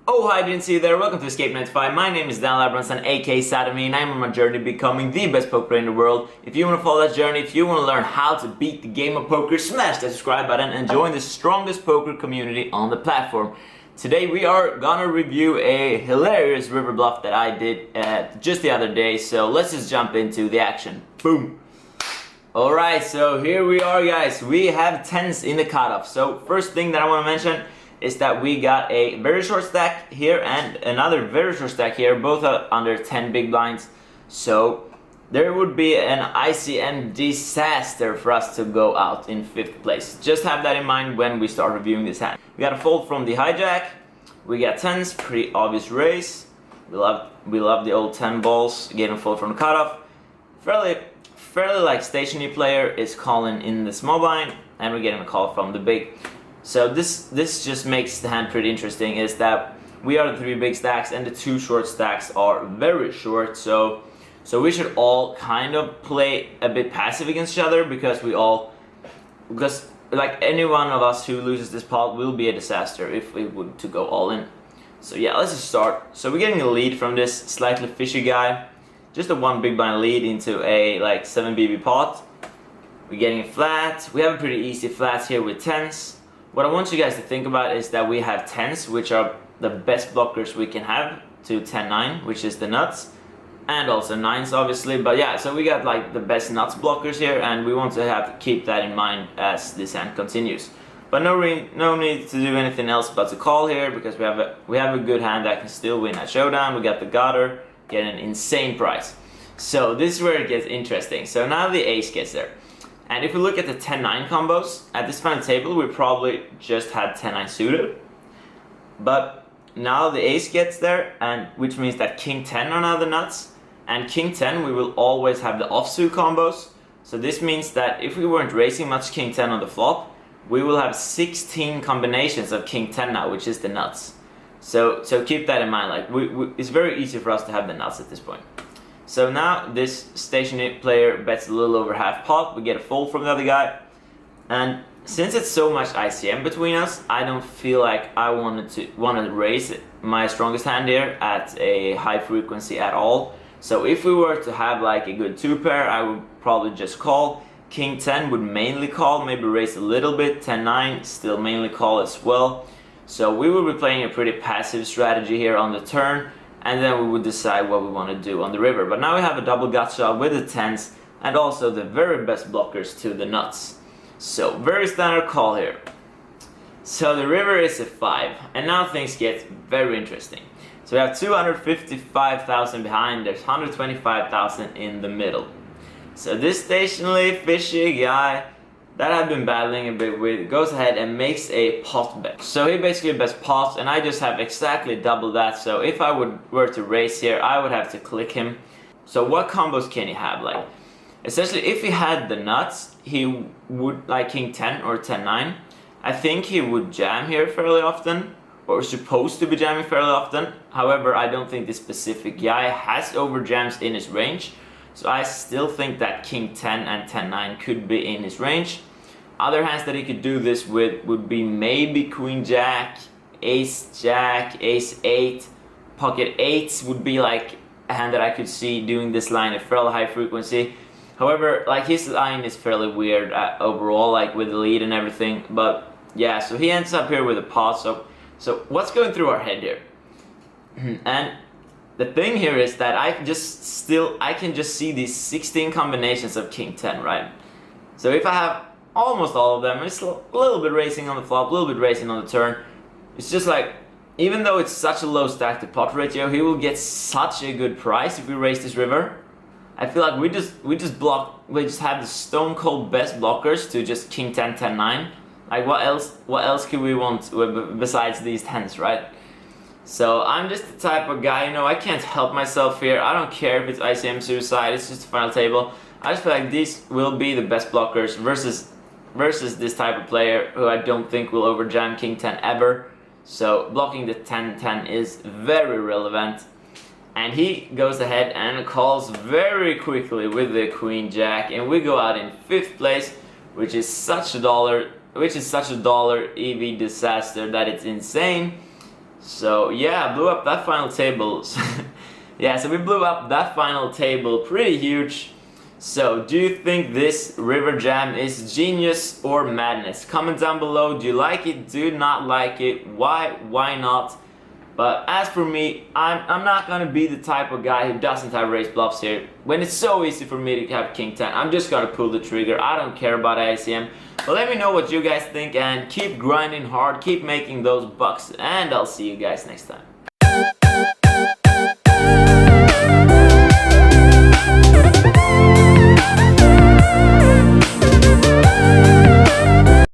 Oh, hi, didn't see you there. Welcome to Escape 95. My name is Dan Labranson, aka Sadami, and I'm on my journey to becoming the best poker player in the world. If you want to follow that journey, if you want to learn how to beat the game of poker, smash that subscribe button and join the strongest poker community on the platform. Today we are gonna review a hilarious river bluff that I did just the other day, so let's just jump into the action. Boom! Alright, so here we are, guys. We have 10s in the cutoff. So first thing that I want to mention is that we got a very short stack here and another very short stack here, both are under 10 big blinds. So there would be an ICM disaster for us to go out in 5th place. Just have that in mind when we start reviewing this hand. We got a fold from the hijack. We got 10s, pretty obvious raise. We love the old 10 balls, getting a fold from the cutoff. Fairly like stationary player is calling in the small blind, and we're getting a call from the big. So this just makes the hand pretty interesting, is that we are the 3 big stacks and the 2 short stacks are very short, so we should all kind of play a bit passive against each other, because like any one of us who loses this pot will be a disaster if we would to go all in. So yeah, let's just start. So we're getting a lead from this slightly fishy guy. Just a 1 big blind lead into a like 7 BB pot. We're getting a flat. We have a pretty easy flat here with 10s. What I want you guys to think about is that we have 10s, which are the best blockers we can have, to 10-9, which is the nuts, and also 9s obviously. But yeah, so we got like the best nuts blockers here, and we want to have to keep that in mind as this hand continues. But no need to do anything else but to call here, because we have a good hand that can still win at showdown. We got the gutter, get an insane price. So this is where it gets interesting. So now the ace gets there. And if we look at the 10-9 combos, at this final table we probably just had 10-9 suited. But now the ace gets there, and which means that king 10 are now the nuts. And king 10 we will always have the offsuit combos. So this means that if we weren't raising much king 10 on the flop, we will have 16 combinations of king 10 now, which is the nuts. So keep that in mind. Like it's very easy for us to have the nuts at this point. So now this stationary player bets a little over half pot. We get a fold from the other guy, and since it's so much ICM between us, I don't feel like I want to raise my strongest hand here at a high frequency at all. So if we were to have like a good 2 pair, I would probably just call. King 10 would mainly call, maybe raise a little bit. 10-9 still mainly call as well. So we will be playing a pretty passive strategy here on the turn, and then we would decide what we want to do on the river. But now we have a double gut shot with the 10s and also the very best blockers to the nuts. So very standard call here. So the river is a 5, and now things get very interesting. So we have 255,000 behind, there's 125,000 in the middle. So this stationary fishy guy that I've been battling a bit with goes ahead and makes a pot bet. So he basically bets pots, and I just have exactly double that. So if I were to raise here, I would have to click him. So what combos can he have? Like, essentially, if he had the nuts, he would, like king 10 or 10-9, I think he would jam here fairly often, or supposed to be jamming fairly often. However, I don't think this specific guy has over jams in his range. So I still think that king 10 and 10-9 could be in his range. Other hands that he could do this with would be maybe queen jack, ace jack, ace 8. Pocket 8s would be like a hand that I could see doing this line at fairly high frequency. However, like his line is fairly weird overall, like with the lead and everything. But yeah, so he ends up here with a pot. So what's going through our head here? And the thing here is that I can just see these 16 combinations of king 10, right? So if I have almost all of them, it's a little bit racing on the flop, a little bit racing on the turn. It's just like, even though it's such a low stack to pot ratio, he will get such a good price if we raise this river. I feel like we just have the stone cold best blockers to just king 10, 10-9. Like what else could we want besides these 10s, right? So I'm just the type of guy, you know, I can't help myself here. I don't care if it's ICM suicide, it's just a final table. I just feel like these will be the best blockers versus this type of player who I don't think will overjam king 10 ever. So blocking the 10-10 is very relevant. And he goes ahead and calls very quickly with the queen jack, and we go out in 5th place, which is such a dollar EV disaster that it's insane. So yeah, blew up that final table. Yeah, so we blew up that final table pretty huge. So do you think this river jam is genius or madness? Comment down below. Do you like it? Do you not like it? Why? Why not? But as for me, I'm not gonna be the type of guy who doesn't have raised bluffs here. When it's so easy for me to have king 10, I'm just gonna pull the trigger. I don't care about ICM. But let me know what you guys think and keep grinding hard, keep making those bucks, and I'll see you guys next time.